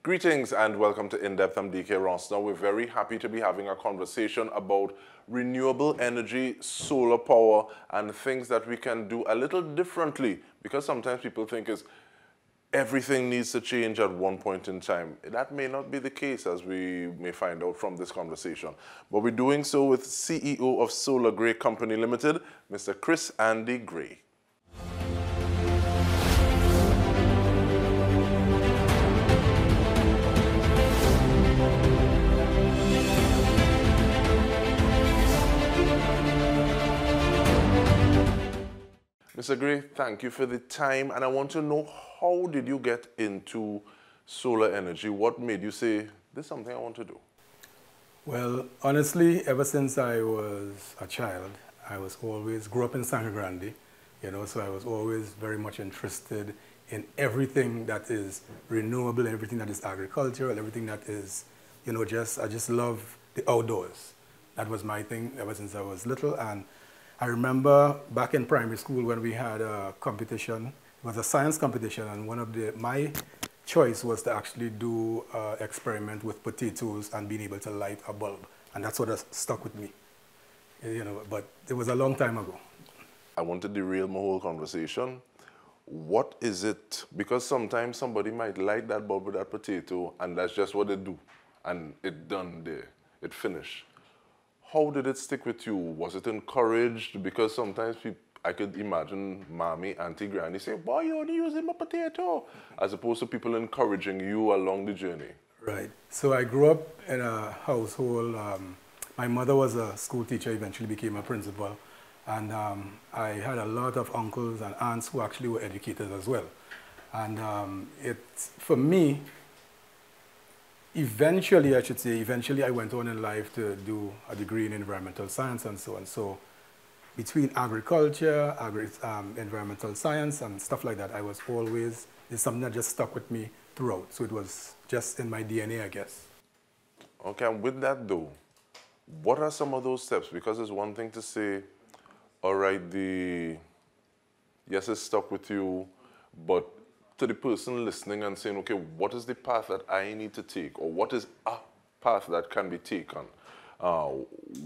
Greetings and welcome to In Depth. I'm DK Ross. Now we're very happy to be having a conversation about renewable energy, solar power, and things that we can do a little differently, because sometimes people think is everything needs to change at one point in time. That may not be the case, as we may find out from this conversation. But we're doing so with CEO of Solar Grey Company Limited, Mr. Chris Andy Gray. Mr. Gray, thank you for the time, and I want to know, how did you get into solar energy? What made you say, this is something I want to do? Well, honestly, ever since I was a child, I was always, grew up in Sangre Grande, so I was always very much interested in everything that is renewable, everything that is agricultural, everything that is, I just love the outdoors. That was my thing ever since I was little. And I remember back in primary school when we had a competition. It was a science competition, and my choice was to actually do an experiment with potatoes and being able to light a bulb. And that's what has stuck with me, but it was a long time ago. I want to derail my whole conversation. What is it? Because sometimes somebody might light that bulb with that potato, and that's just what they do. And it done there, it finished. How did it stick with you? Was it encouraged? Because sometimes I could imagine mommy, auntie, granny say, boy, you're only using my potato, as opposed to people encouraging you along the journey. Right. So I grew up in a household. My mother was a school teacher, eventually became a principal. And I had a lot of uncles and aunts who actually were educators as well. And for me, eventually I went on in life to do a degree in environmental science and so on. So between agriculture, environmental science and stuff like that, it's something that just stuck with me throughout. So it was just in my DNA, I guess. Okay, and with that though, what are some of those steps? Because it's one thing to say, all right, yes, it's stuck with you, but to the person listening and saying, okay, what is the path that I need to take? Or what is a path that can be taken?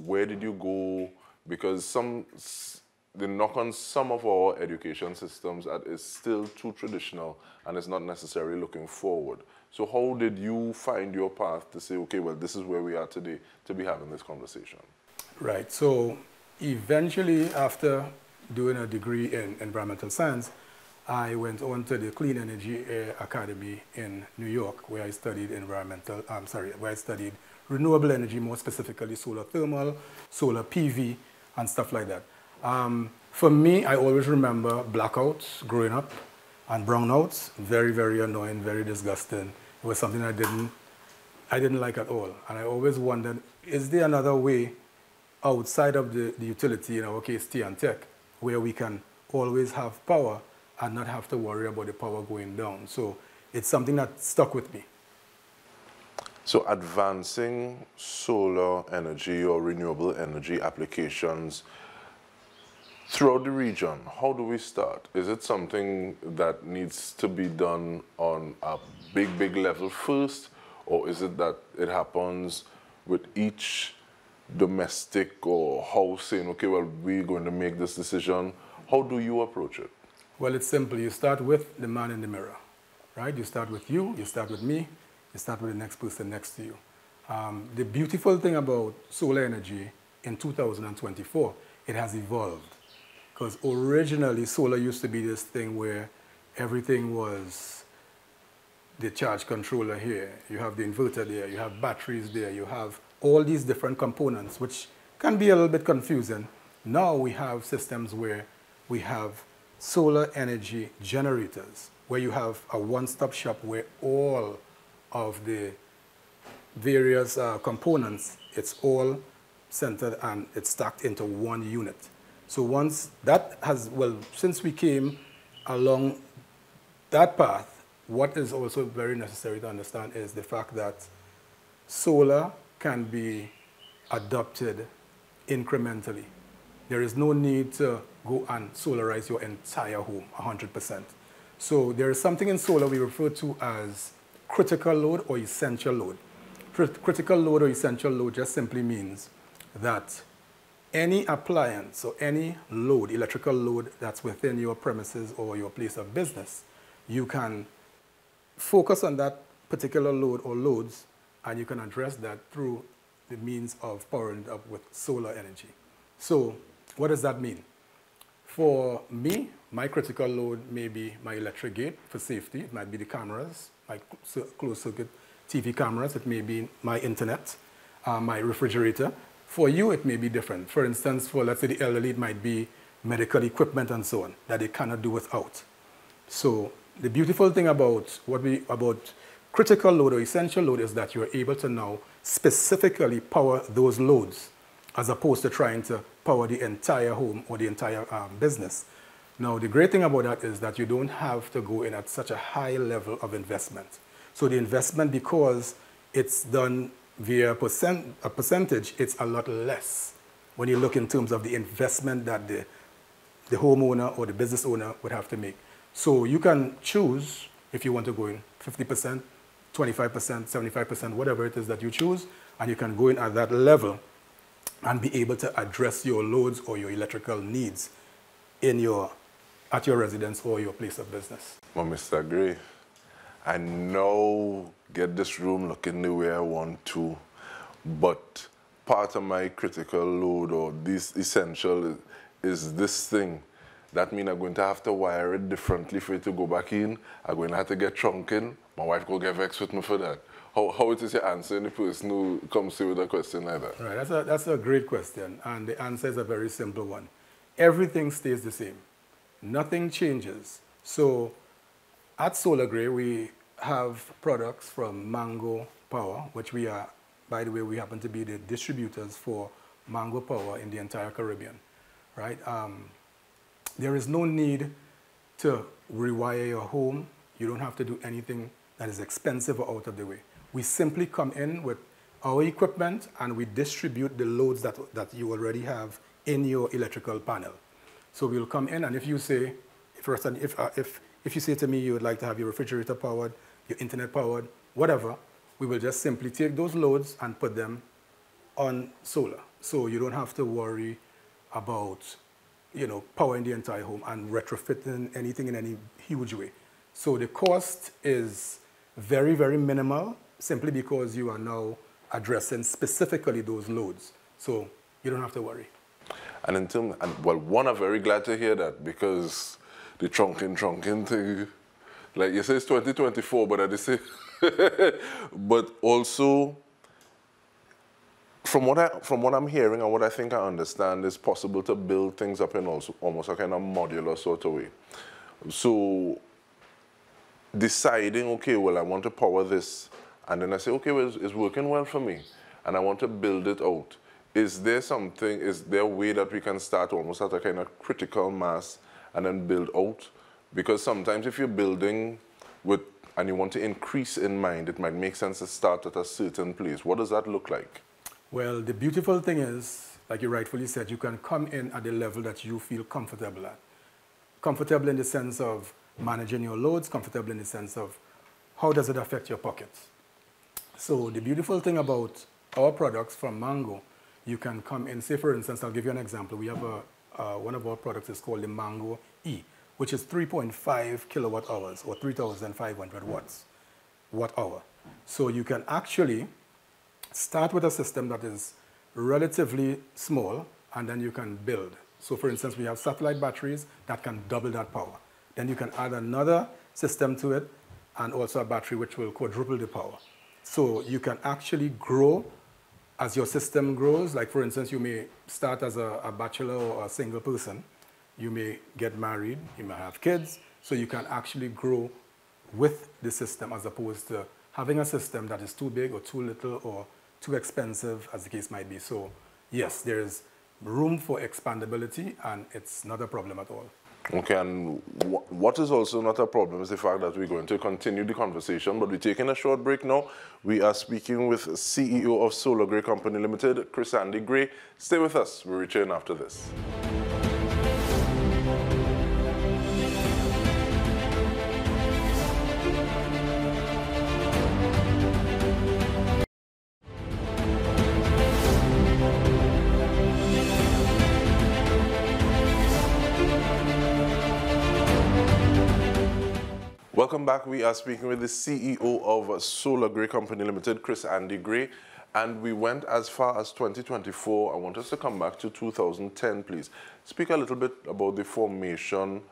Where did you go? Because the knock on some of our education systems that is still too traditional and is not necessarily looking forward. So how did you find your path to say, okay, well, this is where we are today to be having this conversation? Right. So eventually, after doing a degree in environmental science, I went on to the Clean Energy Academy in New York, where I studied renewable energy, more specifically solar thermal, solar PV, and stuff like that. For me, I always remember blackouts growing up and brownouts. Very, very annoying, very disgusting. It was something I didn't like at all. And I always wondered, is there another way outside of the utility, in our case, T&Tech, where we can always have power and not have to worry about the power going down? So it's something that stuck with me. So advancing solar energy or renewable energy applications throughout the region, how do we start? Is it something that needs to be done on a big, big level first? Or is it that it happens with each domestic or house saying, okay, well, we're going to make this decision? How do you approach it? Well, it's simple. You start with the man in the mirror, right? You start with you start with me, you start with the next person next to you. The beautiful thing about solar energy in 2024, it has evolved. Because originally, solar used to be this thing where everything was the charge controller here, you have the inverter there, you have batteries there, you have all these different components, which can be a little bit confusing. Now we have systems where we have solar energy generators, where you have a one-stop shop where all of the various components, it's all centered and it's stacked into one unit. So once that since we came along that path, what is also very necessary to understand is the fact that solar can be adopted incrementally. There is no need to go and solarize your entire home 100%. So there is something in solar we refer to as critical load or essential load. Critical load or essential load just simply means that any appliance or any load, electrical load that's within your premises or your place of business, you can focus on that particular load or loads, and you can address that through the means of powering it up with solar energy. So what does that mean? For me, my critical load may be my electric gate for safety. It might be the cameras, my closed circuit TV cameras. It may be my internet, my refrigerator. For you, it may be different. For instance, for let's say the elderly, it might be medical equipment and so on that they cannot do without. So the beautiful thing about about critical load or essential load is that you're able to now specifically power those loads as opposed to trying to power the entire home or the entire business. Now, the great thing about that is that you don't have to go in at such a high level of investment. So the investment, because it's done via a percentage, it's a lot less when you look in terms of the investment that the homeowner or the business owner would have to make. So you can choose if you want to go in 50%, 25%, 75%, whatever it is that you choose, and you can go in at that level and be able to address your loads or your electrical needs at your residence or your place of business. Well, Mr. Gray, I now get this room looking the way I want to, but part of my critical load or this essential is this thing. That means I'm going to have to wire it differently for it to go back in. I'm going to have to get trunk in. My wife will get vexed with me for that. How it is you answering the person who comes to you with a question like that? Right, that's a great question, and the answer is a very simple one. Everything stays the same. Nothing changes. So at SolarGray, we have products from Mango Power, which we are, by the way, we happen to be the distributors for Mango Power in the entire Caribbean, right? There is no need to rewire your home. You don't have to do anything that is expensive or out of the way. We simply come in with our equipment and we distribute the loads that you already have in your electrical panel. So we'll come in, and if you say, if you say to me you would like to have your refrigerator powered, your internet powered, whatever, we will just simply take those loads and put them on solar. So you don't have to worry about, powering the entire home and retrofitting anything in any huge way. So the cost is very, very minimal, simply because you are now addressing specifically those loads. So you don't have to worry. And in terms, one, I'm very glad to hear that, because the trunking thing, like you say, it's 2024, but I just say, but also, from what I'm hearing and what I think I understand, it's possible to build things up in also almost a kind of modular sort of way. So deciding, okay, well, I want to power this, and then I say, okay, well, it's working well for me, and I want to build it out. Is there a way that we can start almost at a kind of critical mass and then build out? Because sometimes if you're building and you want to increase in mind, it might make sense to start at a certain place. What does that look like? Well, the beautiful thing is, like you rightfully said, you can come in at the level that you feel comfortable at. Comfortable in the sense of managing your loads, comfortable in the sense of how does it affect your pockets. So the beautiful thing about our products from Mango, you can come in, say for instance, I'll give you an example. We have one of our products is called the Mango E, which is 3.5 kilowatt hours or 3,500 watt hour. So you can actually start with a system that is relatively small, and then you can build. So for instance, we have satellite batteries that can double that power. Then you can add another system to it, and also a battery which will quadruple the power. So you can actually grow as your system grows. Like for instance, you may start as a bachelor or a single person. You may get married, you may have kids, so you can actually grow with the system as opposed to having a system that is too big or too little or too expensive, as the case might be. So yes, there is room for expandability, and it's not a problem at all. Okay, and what is also not a problem is the fact that we're going to continue the conversation, but we're taking a short break now. We are speaking with CEO of SolarGray Company Limited, Chris Andy Gray. Stay with us. We'll return after this. Welcome back. We are speaking with the CEO of Solar Gray Company Limited, Chris Andy Gray, and we went as far as 2024. I want us to come back to 2010, please. Speak a little bit about the formation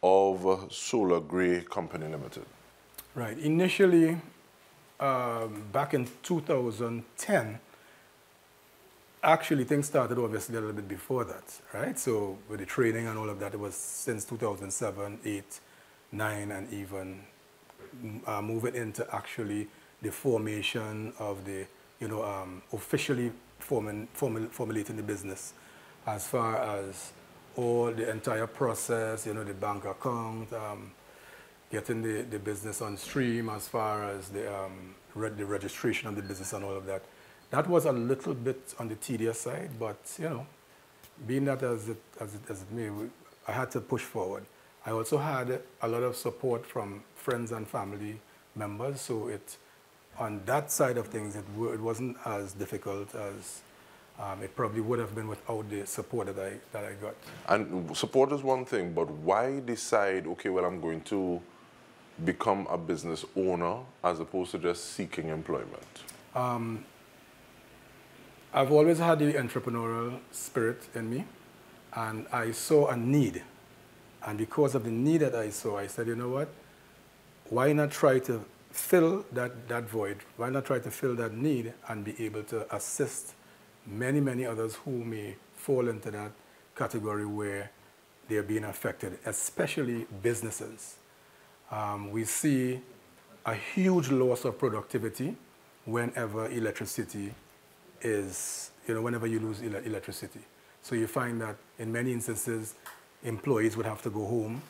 of Solar Gray Company Limited. Right. Initially, back in 2010, actually things started obviously a little bit before that, right? So with the training and all of that, it was since 2007, 8, 9, and even moving into actually the formation of the, officially formulating the business as far as all the entire process, the bank account, getting the business on stream as far as the registration of the business and all of that. That was a little bit on the tedious side, but, being that as it may, I had to push forward. I also had a lot of support from friends and family members, so on that side of things, it wasn't as difficult as it probably would have been without the support that I got. And support is one thing, but why decide, okay, well, I'm going to become a business owner as opposed to just seeking employment? I've always had the entrepreneurial spirit in me, and I saw a need. And because of the need that I saw, I said, you know what? Why not try to fill that void? Why not try to fill that need and be able to assist many, many others who may fall into that category where they're being affected, especially businesses. We see a huge loss of productivity whenever electricity is, whenever you lose electricity. So you find that in many instances, employees would have to go home.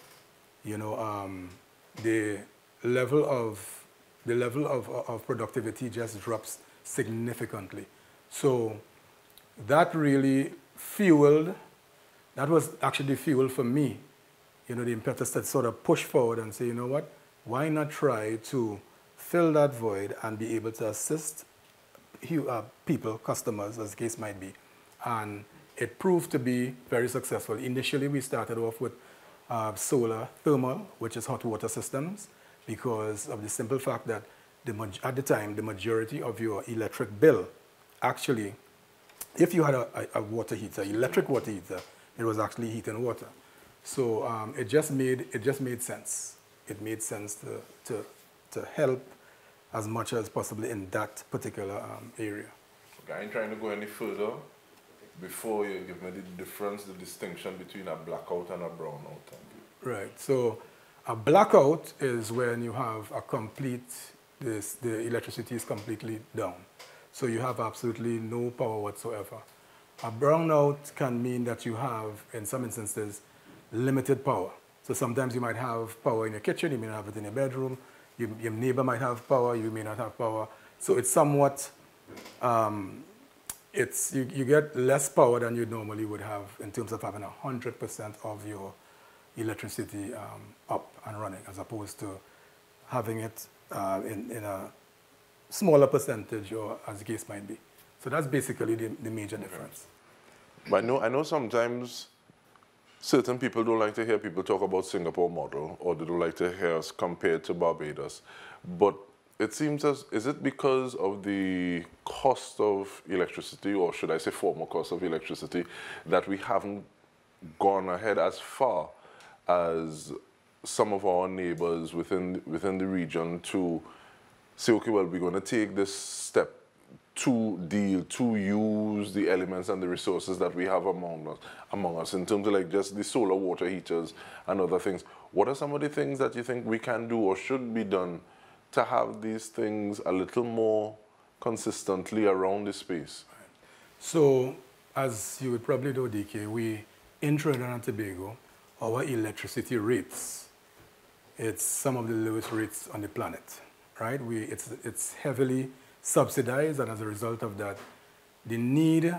The level of productivity just drops significantly. So that really that was actually the fuel for me, the impetus to sort of push forward and say, you know what, why not try to fill that void and be able to assist people, customers, as the case might be. And it proved to be very successful. Initially, we started off with solar thermal, which is hot water systems, because of the simple fact that at the time, the majority of your electric bill, actually, if you had a water heater, electric water heater, it was actually heating water. So it just made sense. It made sense to help as much as possible in that particular area. Okay, I ain't trying to go any further before you give me the difference, the distinction between a blackout and a brownout. Thank you. Right. So a blackout is when you have the electricity is completely down. So you have absolutely no power whatsoever. A brownout can mean that you have, in some instances, limited power. So sometimes you might have power in your kitchen, you may not have it in your bedroom, your neighbor might have power, you may not have power. So it's somewhat, you get less power than you normally would have in terms of having 100% of your electricity up and running, as opposed to having it in a smaller percentage, or as the case might be. So that's basically the major difference. But I know sometimes certain people don't like to hear people talk about Singapore model, or they don't like to hear us compared to Barbados. But it seems is it because of the cost of electricity, or should I say former cost of electricity, that we haven't gone ahead as far as some of our neighbors within the region to say, okay, well, we're going to take this step to use the elements and the resources that we have among us in terms of like just the solar water heaters and other things. What are some of the things that you think we can do or should be done to have these things a little more consistently around the space? So, as you would probably know, DK, in Trinidad and Tobago, our electricity rates, it's some of the lowest rates on the planet, right? It's heavily subsidized, and as a result of that, the need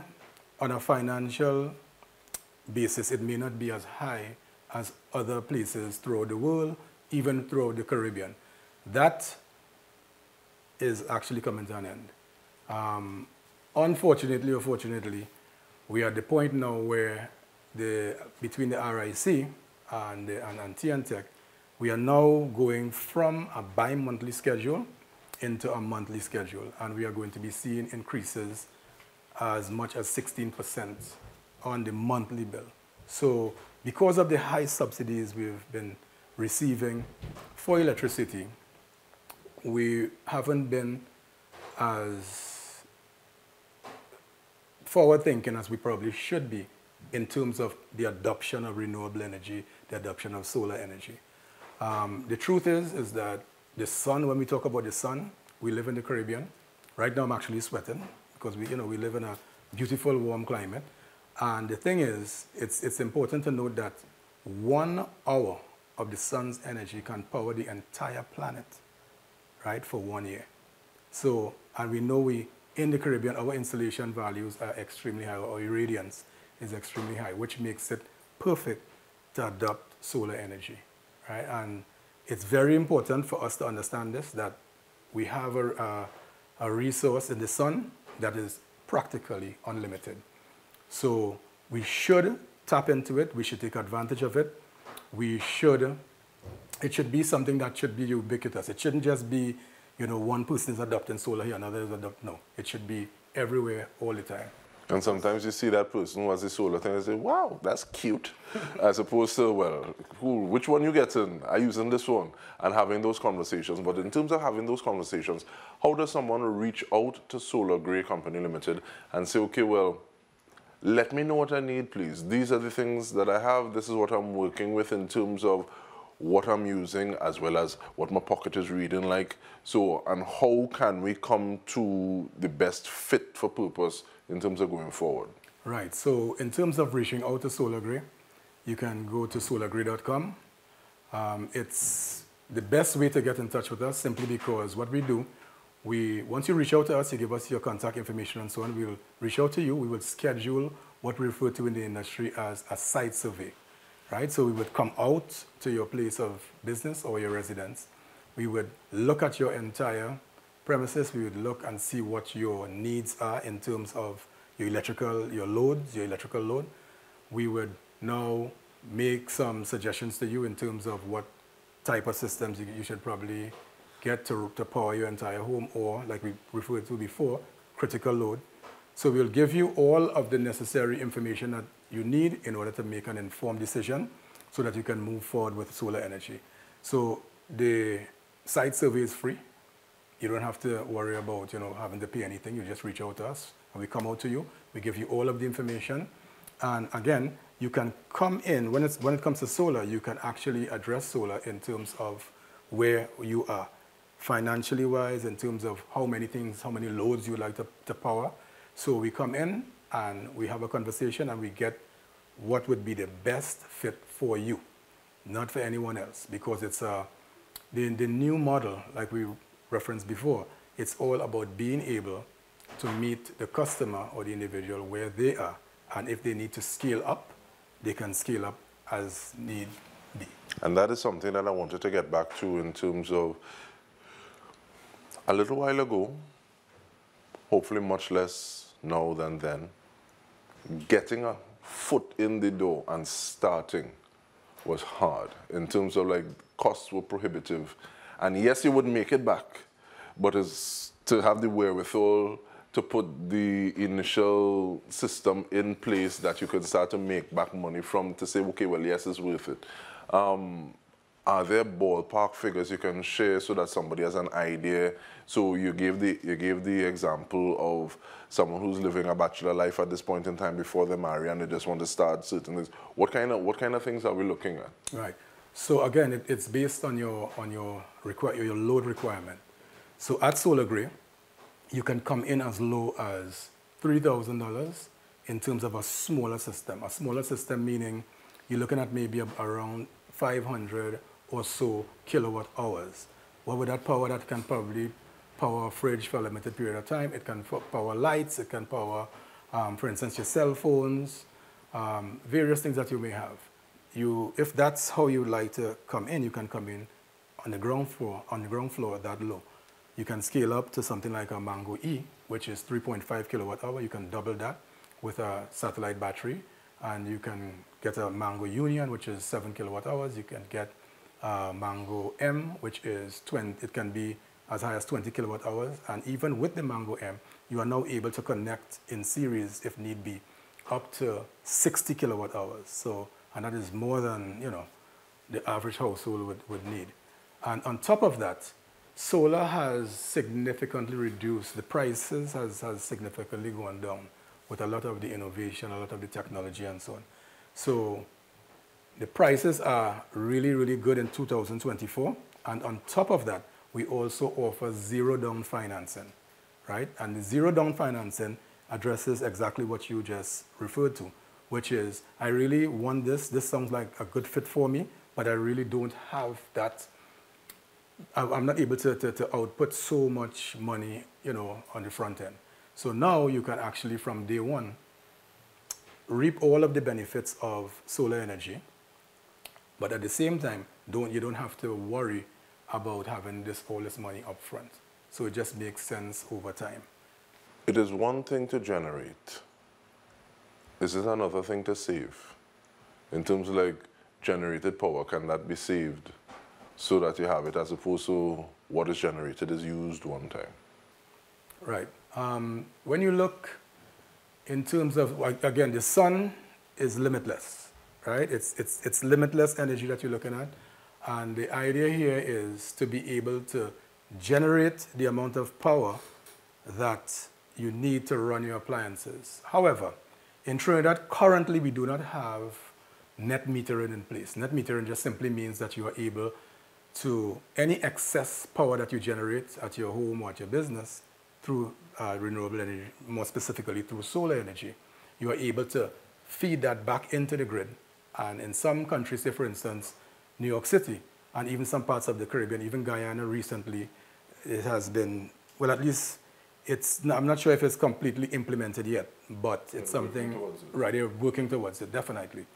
on a financial basis, it may not be as high as other places throughout the world, even throughout the Caribbean. That is actually coming to an end. Unfortunately or fortunately, we are at the point now where between the RIC and TNTech, We are now going from a bi-monthly schedule into a monthly schedule, and we are going to be seeing increases as much as 16% on the monthly bill. So because of the high subsidies we've been receiving for electricity, we haven't been as forward-thinking as we probably should be in terms of the adoption of renewable energy, the adoption of solar energy. The truth is that the sun, when we talk about the sun, we live in the Caribbean. Right now I'm actually sweating because we live in a beautiful warm climate. And the thing is, it's important to note that 1 hour of the sun's energy can power the entire planet, right, for 1 year. So, and we know in the Caribbean, our installation values are extremely high, our irradiance is extremely high, which makes it perfect to adopt solar energy, right? And it's very important for us to understand this, that we have a resource in the sun that is practically unlimited. So we should tap into it, we should take advantage of it. It should be something that should be ubiquitous. It shouldn't just be, one person is adopting solar here, another is adopting, no. It should be everywhere, all the time. And sometimes you see that person who has the solar thing and say, wow, that's cute. As opposed to, well, cool, which one you getting? Are you using this one? And having those conversations. But in terms of having those conversations, how does someone reach out to Solar Grey Company Limited and say, okay, well, let me know what I need, please. These are the things that I have. This is what I'm working with in terms of what I'm using as well as what my pocket is reading like. So, and how can we come to the best fit for purpose in terms of going forward? Right, so in terms of reaching out to Solar Grey, you can go to solargrey.com. It's the best way to get in touch with us simply because what we do, once you reach out to us, you give us your contact information and so on, we'll reach out to you, we will schedule what we refer to in the industry as a site survey, right? So we would come out to your place of business or your residence. We would look at your entire premises, we would look and see what your needs are in terms of your electrical load. We would now make some suggestions to you in terms of what type of systems you should probably get to power your entire home, or like we referred to before, critical load. So we'll give you all of the necessary information that you need in order to make an informed decision so that you can move forward with solar energy. So the site survey is free. You don't have to worry about having to pay anything. You just reach out to us and we come out to you. We give you all of the information. And again, you can come in, when it comes to solar, you can actually address solar in terms of where you are. Financially wise, in terms of how many loads you like to power. So we come in and we have a conversation and we get what would be the best fit for you, not for anyone else, because it's the new model, like we referenced before, it's all about being able to meet the customer or the individual where they are. And if they need to scale up, they can scale up as need be. And that is something that I wanted to get back to in terms of a little while ago, hopefully much less now than then, getting a foot in the door and starting was hard in terms of like costs were prohibitive. And yes, you would make it back, but it's to have the wherewithal to put the initial system in place that you could start to make back money from to say, okay, well, yes, it's worth it. Are there ballpark figures you can share so that somebody has an idea? So you gave the example of someone who's living a bachelor life at this point in time before they marry and they just want to start certain things. What kind of things are we looking at? Right. So again, it's based on your load requirement. So at Solar Grey, you can come in as low as $3,000 in terms of a smaller system. A smaller system meaning you're looking at maybe around 500 or so kilowatt hours. What would that power? That can probably power a fridge for a limited period of time. It can power lights. It can power, for instance, your cell phones, various things that you may have. If that's how you like to come in, you can come in on the ground floor that low. You can scale up to something like a Mango E, which is 3.5 kilowatt hour. You can double that with a satellite battery, and you can get a Mango Union, which is 7 kilowatt hours. You can get Mango M, which is 20, it can be as high as 20 kilowatt hours. And even with the Mango M, you are now able to connect in series, if need be, up to 60 kilowatt hours. So, and that is more than, you know, the average household would need. And on top of that, solar has significantly reduced, the prices has significantly gone down with a lot of the innovation, a lot of the technology and so on. So the prices are really, really good in 2024. And on top of that, we also offer zero down financing, right? And the zero down financing addresses exactly what you just referred to, which is, I really want this sounds like a good fit for me, but I really don't have that. I'm not able to output so much money, you know, on the front end. So now you can actually, from day one, reap all of the benefits of solar energy, but at the same time, you don't have to worry about having all this money up front. So it just makes sense over time. It is one thing to generate. Is it another thing to save? In terms of like generated power, can that be saved so that you have it, as opposed to what is generated is used one time? Right. When you look in terms of, again, the sun is limitless, right? It's limitless energy that you're looking at. And the idea here is to be able to generate the amount of power that you need to run your appliances. However, in Trinidad, currently we do not have net metering in place. Net metering just simply means that you are able to, any excess power that you generate at your home or at your business through renewable energy, more specifically through solar energy, you are able to feed that back into the grid. And in some countries, say for instance, New York City, and even some parts of the Caribbean, even Guyana recently, it has been, well, at least I'm not sure if it's completely implemented yet, but it's something, right, they're working towards it, definitely.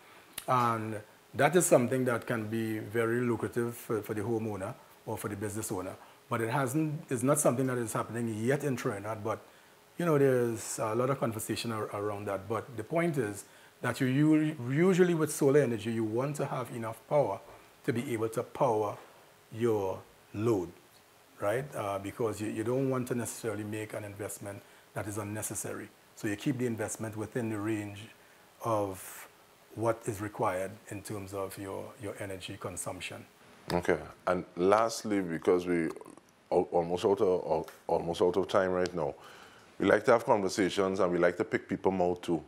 And that is something that can be very lucrative for the homeowner or for the business owner. But it's not something that is happening yet in Trinidad, but you know, there's a lot of conversation around that. But the point is that you usually with solar energy, you want to have enough power to be able to power your load, right? Because you don't want to necessarily make an investment that is unnecessary. So you keep the investment within the range of what is required in terms of your energy consumption. Okay, and lastly, because we almost out of time right now, we like to have conversations and we like to pick people out too.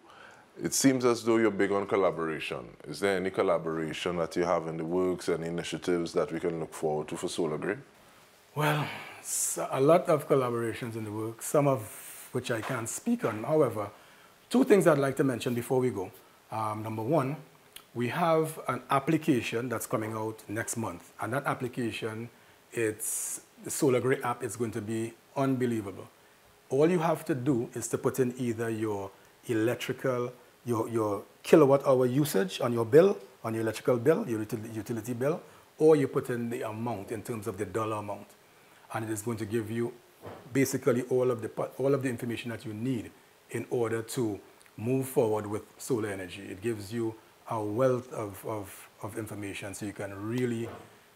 It seems as though you're big on collaboration. Is there any collaboration that you have in the works, any initiatives that we can look forward to for SolarGray? Well, a lot of collaborations in the works, some of which I can't speak on. However, two things I'd like to mention before we go. Number one, we have an application that's coming out next month. And that application, the SolarGray app is going to be unbelievable. All you have to do is to put in either your electrical, your kilowatt hour usage on your bill, on your electrical bill, your utility bill, or you put in the amount in terms of the dollar amount. And it is going to give you basically all of the information that you need in order to move forward with solar energy. It gives you a wealth of information so you can really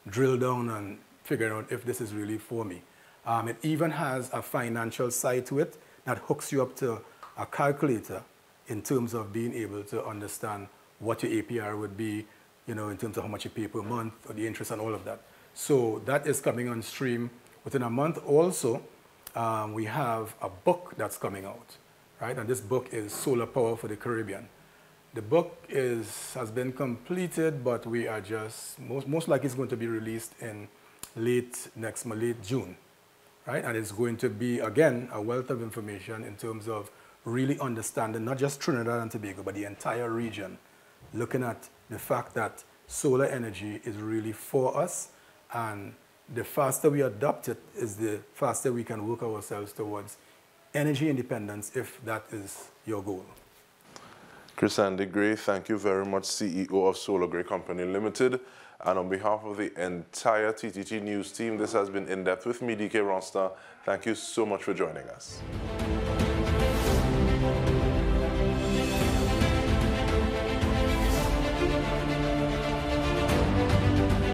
drill down and figure out if this is really for me. It even has a financial side to it that hooks you up to a calculator in terms of being able to understand what your APR would be, you know, in terms of how much you pay per month, or the interest and all of that. So that is coming on stream within a month. Also, we have a book that's coming out, right? And this book is Solar Power for the Caribbean. The book has been completed, but we are just, most likely it's going to be released in late June, right? And it's going to be, again, a wealth of information in terms of really understanding not just Trinidad and Tobago, but the entire region, looking at the fact that solar energy is really for us, and the faster we adopt it is the faster we can work ourselves towards energy independence, if that is your goal. Chris Andy Gray, thank you very much, CEO of SolarGray Company Limited. And on behalf of the entire TTT News team, this has been In Depth with me, DK Ronster. Thank you so much for joining us.